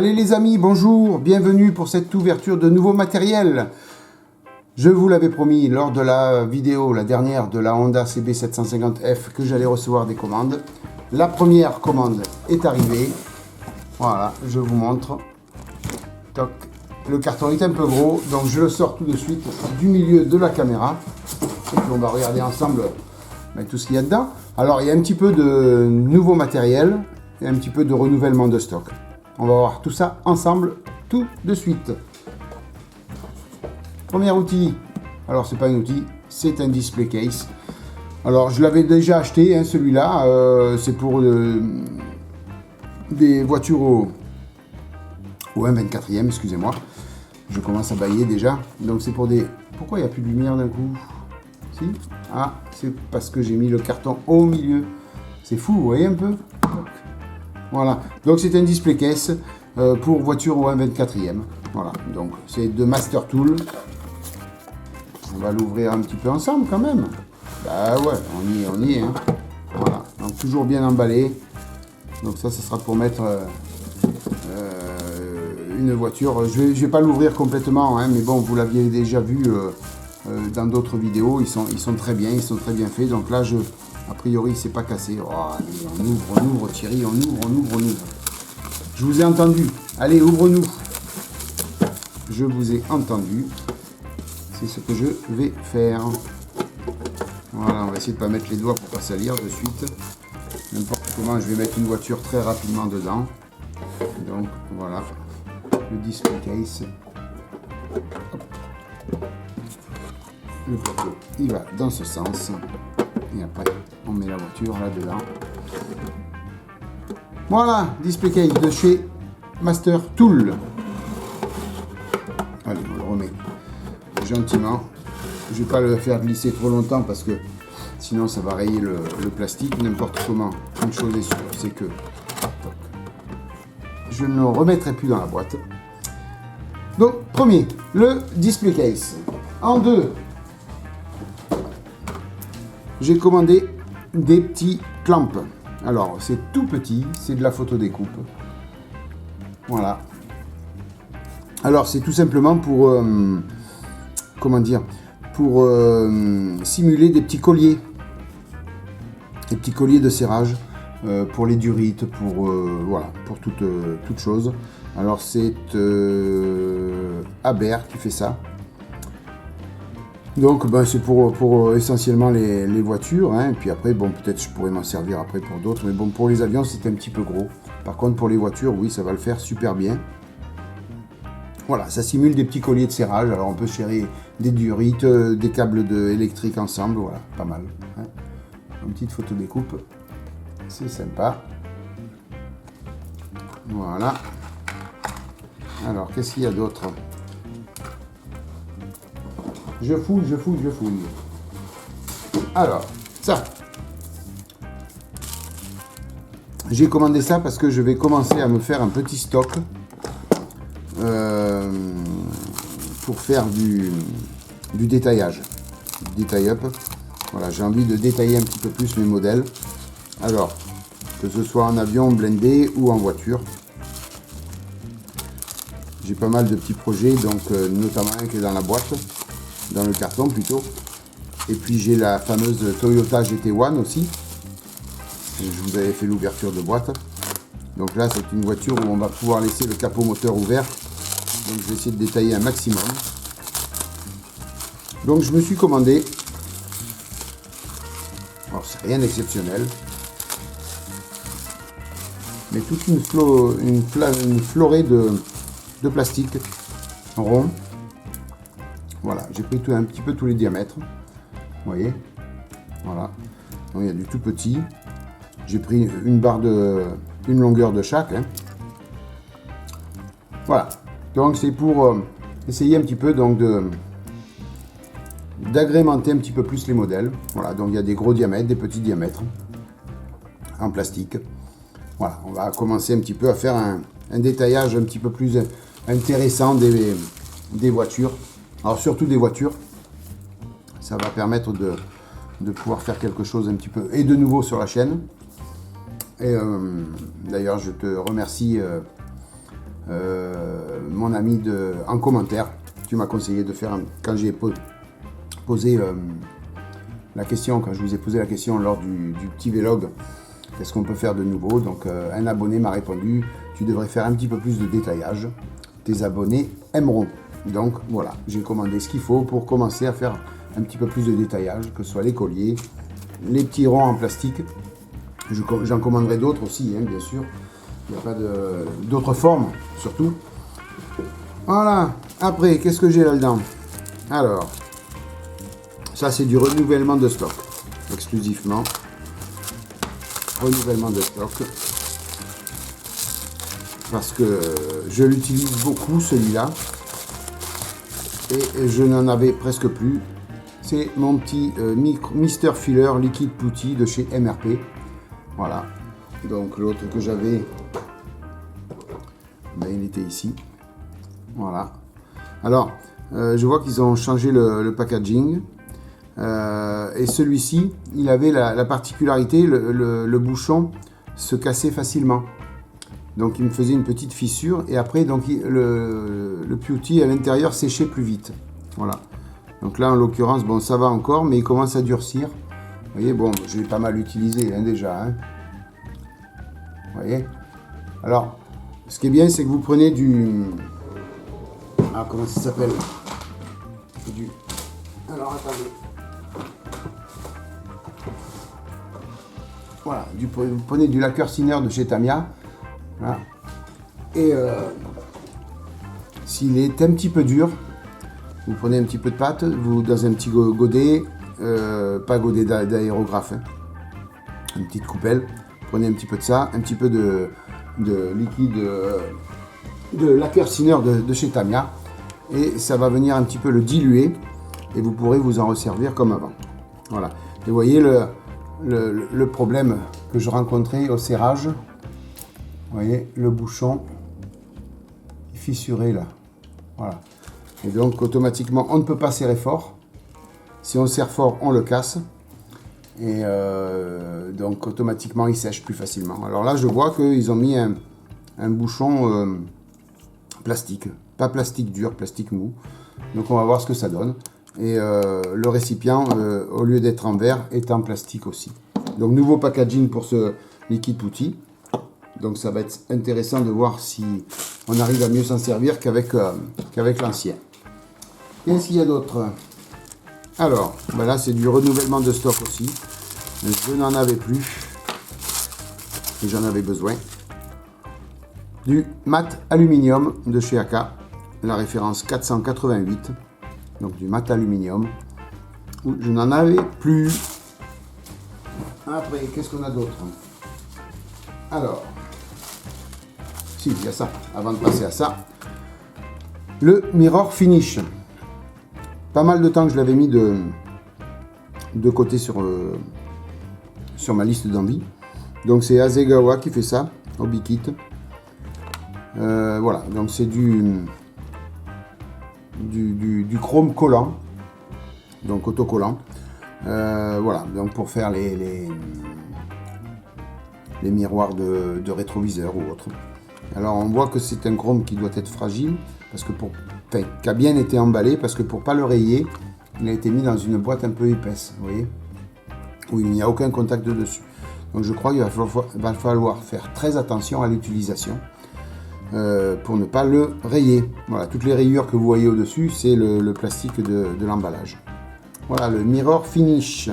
Allez les amis, bonjour, bienvenue pour cette ouverture de nouveaux matériels. Je vous l'avais promis lors de la vidéo, la dernière de la Honda CB750F, que j'allais recevoir des commandes. La première commande est arrivée. Voilà, je vous montre. Toc. Le carton est un peu gros, donc je le sors tout de suite du milieu de la caméra. Et puis on va regarder ensemble tout ce qu'il y a dedans. Alors il y a un petit peu de nouveau matériel et un petit peu de renouvellement de stock. On va voir tout ça ensemble tout de suite. Premier outil, alors c'est pas un outil, c'est un display case. Alors je l'avais déjà acheté, hein, celui-là, c'est pour des voitures au 1/24e, excusez-moi. Je commence à bailler déjà. Donc c'est pour des... Pourquoi il n'y a plus de lumière d'un coup? Si? Ah, c'est parce que j'ai mis le carton au milieu. C'est fou, vous voyez un peu? Voilà, donc c'est un display case pour voiture au 1/24e. Voilà, donc c'est de Master Tool. On va l'ouvrir un petit peu ensemble quand même. Bah ouais, on y est. Hein. Voilà, donc toujours bien emballé. Donc ça, ce sera pour mettre une voiture. Je vais pas l'ouvrir complètement, hein, mais bon, vous l'aviez déjà vu dans d'autres vidéos. Ils sont très bien, ils sont très bien faits. Donc là, a priori, c'est pas cassé. Oh, allez, on ouvre, Thierry, on ouvre. Je vous ai entendu. Allez, ouvre-nous. Je vous ai entendu. C'est ce que je vais faire. Voilà, on va essayer de ne pas mettre les doigts pour pas salir de suite. N'importe comment, je vais mettre une voiture très rapidement dedans. Donc voilà, le display case. Hop. Le plateau, il va dans ce sens. Et après, on met la voiture là-dedans. Voilà, display case de chez Master Tool. Allez, on le remet gentiment. Je ne vais pas le faire glisser trop longtemps parce que sinon ça va rayer le plastique. N'importe comment, une chose est sûre, c'est que je ne le remettrai plus dans la boîte. Donc, premier, le display case. En deux, j'ai commandé des petits clamps. Alors, c'est tout petit, c'est de la photo découpe. Voilà. Alors, c'est tout simplement pour, comment dire, pour simuler des petits colliers. Des petits colliers de serrage pour les durites, pour, voilà, pour toute chose. Alors, c'est Aber qui fait ça. Donc c'est pour essentiellement les voitures, hein. Et puis après, bon, peut-être je pourrais m'en servir après pour d'autres, mais bon, pour les avions c'est un petit peu gros. Par contre pour les voitures, oui, ça va le faire super bien. Voilà, ça simule des petits colliers de serrage, alors on peut serrer des durites, des câbles électriques ensemble, voilà, pas mal. Hein. Une petite photo découpe, c'est sympa. Voilà. Alors, qu'est-ce qu'il y a d'autre ? Je fouille. Alors, ça. J'ai commandé ça parce que je vais commencer à me faire un petit stock pour faire du détaillage, du détail-up. Voilà, j'ai envie de détailler un petit peu plus mes modèles. Alors, que ce soit en avion, blindé ou en voiture. J'ai pas mal de petits projets, donc notamment un qui est dans la boîte. Dans le carton plutôt. Et puis j'ai la fameuse Toyota GT1 aussi. Je vous avais fait l'ouverture de boîte. Donc là c'est une voiture où on va pouvoir laisser le capot moteur ouvert. Donc je vais essayer de détailler un maximum. Donc je me suis commandé. Alors c'est rien d'exceptionnel. Mais toute une florée de plastique rond. Voilà, j'ai pris un petit peu tous les diamètres. Vous voyez, voilà. Donc il y a du tout petit. J'ai pris une longueur de chaque. Hein. Voilà. Donc c'est pour essayer un petit peu d'agrémenter un petit peu plus les modèles. Voilà. Donc il y a des gros diamètres, des petits diamètres en plastique. Voilà. On va commencer un petit peu à faire un détaillage un petit peu plus intéressant des voitures. Alors surtout des voitures, ça va permettre de pouvoir faire quelque chose un petit peu, et de nouveau sur la chaîne. Et d'ailleurs je te remercie mon ami en commentaire. Tu m'as conseillé de faire, quand j'ai posé la question, quand je vous ai posé la question lors du petit vlog, qu'est-ce qu'on peut faire de nouveau? Donc un abonné m'a répondu, tu devrais faire un petit peu plus de détaillage, tes abonnés aimeront. Donc voilà, j'ai commandé ce qu'il faut pour commencer à faire un petit peu plus de détaillage, que ce soit les colliers, les petits ronds en plastique. J'en commanderai d'autres aussi, hein, bien sûr. Il n'y a pas d'autres formes, surtout. Voilà. Après, qu'est-ce que j'ai là-dedans? Alors, ça c'est du renouvellement de stock, exclusivement. Renouvellement de stock. Parce que je l'utilise beaucoup, celui-là. Et je n'en avais presque plus. C'est mon petit Mr Filler Liquid Putty de chez MRP. Voilà. Donc l'autre que j'avais, ben, il était ici. Voilà. Alors, je vois qu'ils ont changé le packaging. Et celui-ci, il avait la particularité, le bouchon se cassait facilement. Donc il me faisait une petite fissure. Et après, donc, le Putty à l'intérieur séchait plus vite. Voilà. Donc là, en l'occurrence, bon, ça va encore, mais il commence à durcir. Vous voyez, bon, je l'ai pas mal utilisé hein, déjà. Hein. Vous voyez. Alors, ce qui est bien, c'est que vous prenez du... Ah, comment ça s'appelle? Alors, attendez. Voilà, vous prenez du lacquer thinner de chez Tamiya. Voilà. Et s'il est un petit peu dur, vous prenez un petit peu de pâte, vous dans un petit godet, pas godet d'aérographe, hein, une petite coupelle. Prenez un petit peu de ça, un petit peu de liquide de lacquer thinner de chez Tamiya, et ça va venir un petit peu le diluer, et vous pourrez vous en resservir comme avant. Voilà. Et vous voyez le problème que je rencontrais au serrage. Vous voyez le bouchon fissuré là. Voilà. Et donc automatiquement on ne peut pas serrer fort. Si on serre fort, on le casse. Et donc automatiquement il sèche plus facilement. Alors là je vois qu'ils ont mis un bouchon plastique. Pas plastique dur, plastique mou. Donc on va voir ce que ça donne. Et le récipient, au lieu d'être en verre, est en plastique aussi. Donc nouveau packaging pour ce Liquid Putty. Donc ça va être intéressant de voir si on arrive à mieux s'en servir qu'avec l'ancien. Qu'est-ce qu'il y a d'autre? Alors, ben là c'est du renouvellement de stock aussi. Je n'en avais plus. Et j'en avais besoin. Du mat aluminium de chez AK. La référence 488. Donc du mat aluminium. Je n'en avais plus. Après, qu'est-ce qu'on a d'autre? Alors, si, il y a ça. Avant de passer à ça, le Mirror Finish. Pas mal de temps que je l'avais mis de côté sur ma liste d'envie. Donc c'est Hasegawa qui fait ça, Hobby-Kit. Voilà, donc c'est du chrome collant, donc autocollant. Voilà, donc pour faire les miroirs de rétroviseur ou autre. Alors on voit que c'est un chrome qui doit être fragile, parce que qui a bien été emballé, parce que pour pas le rayer, il a été mis dans une boîte un peu épaisse, vous voyez, où il n'y a aucun contact dessus. Donc je crois qu'il va falloir faire très attention à l'utilisation pour ne pas le rayer. Voilà, toutes les rayures que vous voyez au-dessus, c'est le plastique de l'emballage. Voilà, le Mirror Finish.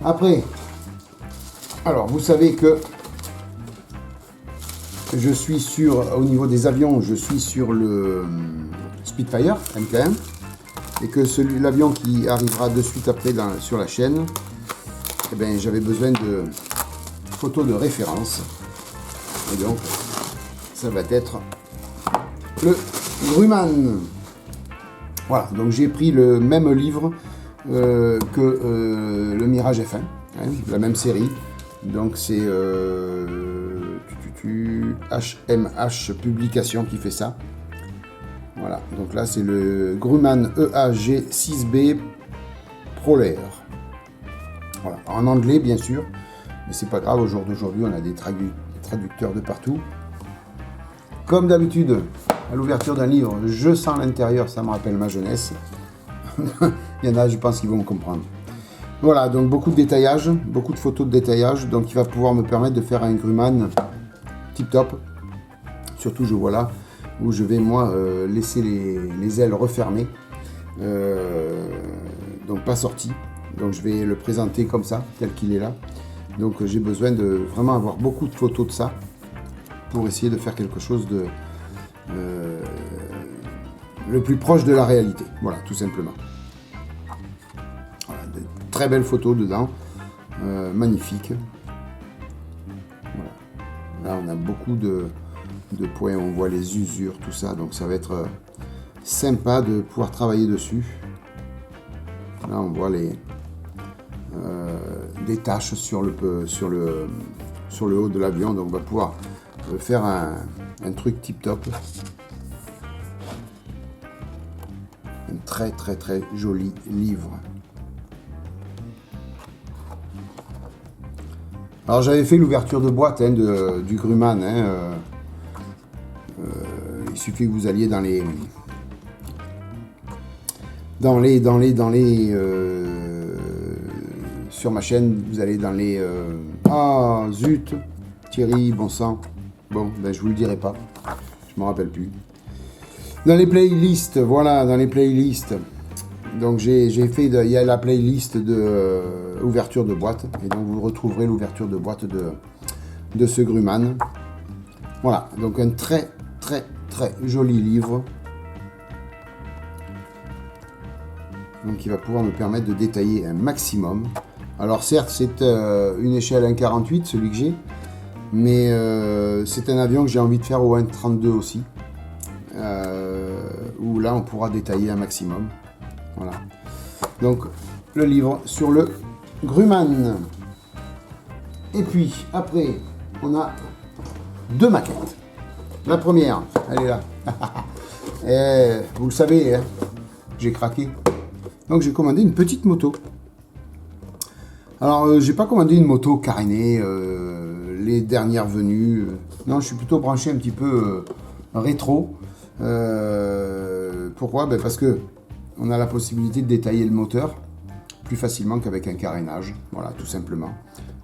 Après, alors vous savez que je suis au niveau des avions, je suis sur le Spitfire MK1, et que l'avion qui arrivera de suite après sur la chaîne, eh ben, j'avais besoin de photos de référence. Et donc, ça va être le Grumman. Voilà, donc j'ai pris le même livre que le Mirage F1, hein, la même série. Donc c'est HMH Publication qui fait ça. Voilà, donc là c'est le Grumman EAG6B Prolair. Voilà, en anglais bien sûr, mais c'est pas grave, au jour d'aujourd'hui on a des traducteurs de partout. Comme d'habitude, à l'ouverture d'un livre, je sens l'intérieur, ça me rappelle ma jeunesse. Il y en a, je pense, qui vont comprendre. Voilà, donc beaucoup de détaillage, beaucoup de photos de détaillage. Donc il va pouvoir me permettre de faire un Grumman tip top. Surtout, je vois là où je vais, moi, laisser les ailes refermées. Donc pas sorties. Donc je vais le présenter comme ça, tel qu'il est là. Donc j'ai besoin de vraiment avoir beaucoup de photos de ça pour essayer de faire quelque chose de le plus proche de la réalité. Voilà, tout simplement. Voilà, de très belles photos dedans, magnifiques. Voilà. Là, on a beaucoup de points, on voit les usures, tout ça, donc ça va être sympa de pouvoir travailler dessus. Là, on voit des taches sur le haut de l'avion, donc on va pouvoir faire un truc tip top. Un très très très joli livre. Alors j'avais fait l'ouverture de boîte du Grumman. Il suffit que vous alliez sur ma chaîne, vous allez dans les ah zut, Thierry, bon sang. Bon, ben je vous le dirai pas. Je me rappelle plus. Dans les playlists, voilà, dans les playlists. Donc j'ai fait, il y a la playlist de ouverture de boîte, et donc vous retrouverez l'ouverture de boîte de ce Grumman. Voilà, donc un très très très joli livre. Donc il va pouvoir me permettre de détailler un maximum. Alors certes, c'est une échelle 1,48, celui que j'ai, mais c'est un avion que j'ai envie de faire au 1,32 aussi. Où là on pourra détailler un maximum. Voilà. Donc le livre sur le Grumman. Et puis après on a deux maquettes. La première, elle est là. Et, vous le savez, hein, j'ai craqué. Donc j'ai commandé une petite moto. Alors j'ai pas commandé une moto carénée, les dernières venues. Non, je suis plutôt branché un petit peu rétro. Pourquoi? Ben parce que on a la possibilité de détailler le moteur plus facilement qu'avec un carénage. Voilà, tout simplement.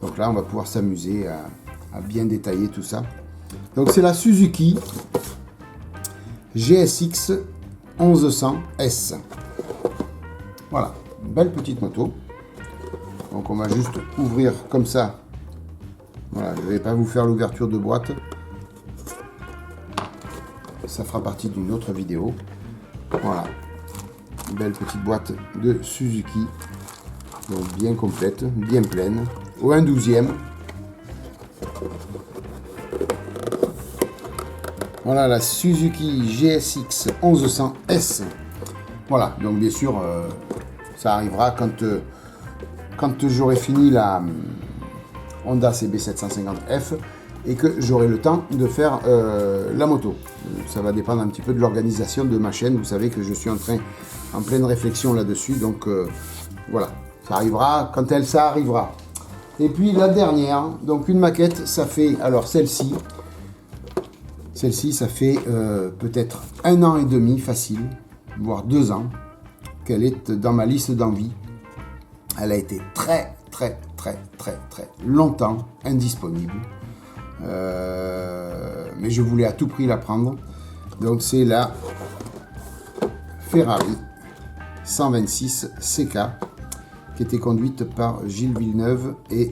Donc là, on va pouvoir s'amuser à bien détailler tout ça. Donc c'est la Suzuki GSX 1100S. Voilà, une belle petite moto. Donc on va juste ouvrir comme ça. Voilà, je ne vais pas vous faire l'ouverture de boîte. Ça fera partie d'une autre vidéo. Voilà, une belle petite boîte de Suzuki. Donc bien complète, bien pleine. Au 1/12e. Voilà la Suzuki GSX 1100S. Voilà, donc bien sûr, ça arrivera quand j'aurai fini la Honda CB750F et que j'aurai le temps de faire la moto. Ça va dépendre un petit peu de l'organisation de ma chaîne. Vous savez que je suis en pleine réflexion là-dessus. Donc voilà, ça arrivera quand ça arrivera. Et puis la dernière, donc une maquette, ça fait, alors celle-ci, ça fait peut-être 1 an et demi facile, voire 2 ans, qu'elle est dans ma liste d'envie. Elle a été très longtemps indisponible. Mais je voulais à tout prix la prendre. Donc c'est la Ferrari 126 CK qui était conduite par Gilles Villeneuve et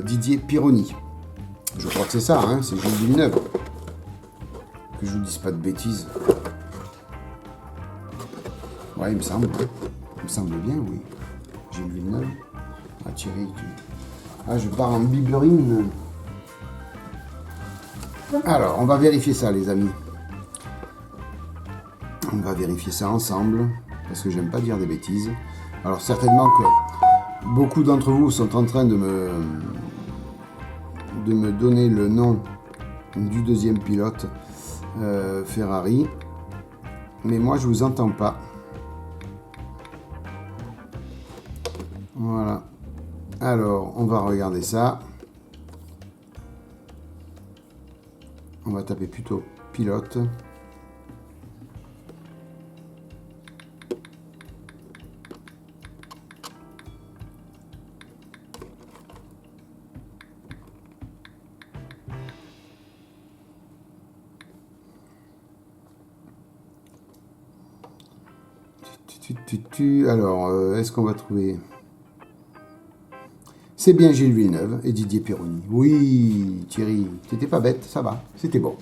Didier Pironi. Je crois que c'est ça, hein, c'est Gilles Villeneuve. Que je vous dise pas de bêtises. Ouais, il me semble. Il me semble bien, oui. Gilles Villeneuve. Ah, Thierry, ah, je pars en biberine. Alors, on va vérifier ça, les amis. On va vérifier ça ensemble, parce que j'aime pas dire des bêtises. Alors, certainement que beaucoup d'entre vous sont en train de me donner le nom du deuxième pilote Ferrari. Mais moi, je vous entends pas. Voilà. Alors, on va regarder ça. On va taper plutôt pilote. Alors, est-ce qu'on va trouver... C'est bien Gilles Villeneuve et Didier Pironi. Oui, Thierry, t'étais pas bête, ça va, c'était bon.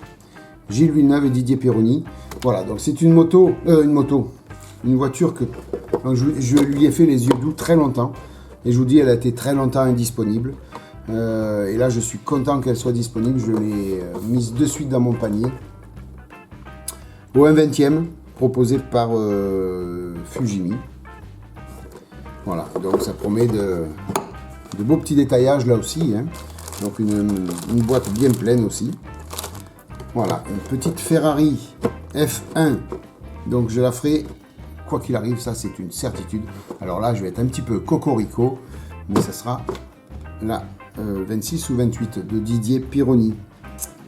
Gilles Villeneuve et Didier Pironi. Voilà, donc c'est une voiture que donc je lui ai fait les yeux doux très longtemps. Et je vous dis, elle a été très longtemps indisponible. Et là, je suis content qu'elle soit disponible. Je l'ai mise de suite dans mon panier. Au 1/20e, proposé par Fujimi. Voilà, donc ça promet de beaux petits détaillages là aussi. Hein. Donc une boîte bien pleine aussi. Voilà, une petite Ferrari F1. Donc je la ferai, quoi qu'il arrive, ça c'est une certitude. Alors là, je vais être un petit peu cocorico, mais ça sera la 26 ou 28 de Didier Pironi.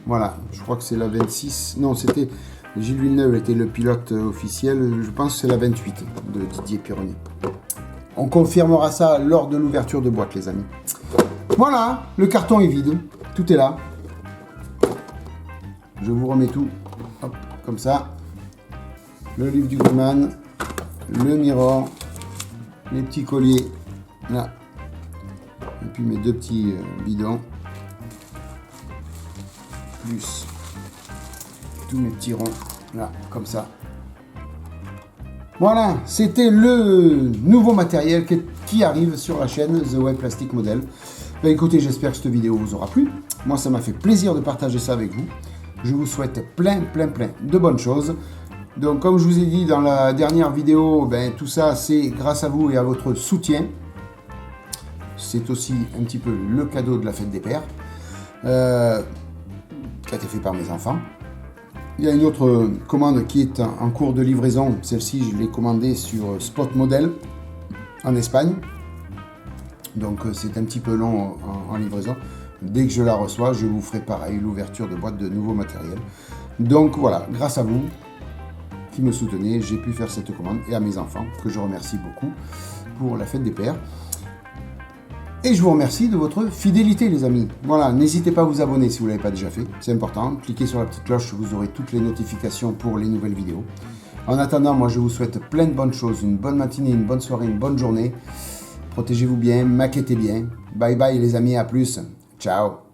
Voilà, je crois que c'est la 26. Non, c'était Gilles Villeneuve était le pilote officiel. Je pense que c'est la 28 de Didier Pironi. On confirmera ça lors de l'ouverture de boîte, les amis. Voilà, le carton est vide. Tout est là. Je vous remets tout. Hop, comme ça. Le livre du Goodman. Le mirror. Les petits colliers. Là. Et puis mes deux petits bidons. Plus tous mes petits ronds. Là, comme ça. Voilà, c'était le nouveau matériel qui arrive sur la chaîne The Web Plastic Model. Ben, écoutez, j'espère que cette vidéo vous aura plu. Moi, ça m'a fait plaisir de partager ça avec vous. Je vous souhaite plein de bonnes choses. Donc, comme je vous ai dit dans la dernière vidéo, ben, tout ça, c'est grâce à vous et à votre soutien. C'est aussi un petit peu le cadeau de la fête des pères, qui a été fait par mes enfants. Il y a une autre commande qui est en cours de livraison. Celle-ci, je l'ai commandée sur Spot Model en Espagne. Donc, c'est un petit peu long en livraison. Dès que je la reçois, je vous ferai pareil, l'ouverture de boîte de nouveaux matériels. Donc voilà, grâce à vous qui me soutenez, j'ai pu faire cette commande et à mes enfants, que je remercie beaucoup pour la fête des pères. Et je vous remercie de votre fidélité, les amis. Voilà, n'hésitez pas à vous abonner si vous ne l'avez pas déjà fait, c'est important. Cliquez sur la petite cloche, vous aurez toutes les notifications pour les nouvelles vidéos. En attendant, moi je vous souhaite plein de bonnes choses, une bonne matinée, une bonne soirée, une bonne journée. Protégez-vous bien, maquettez bien. Bye bye les amis, à plus. Ciao.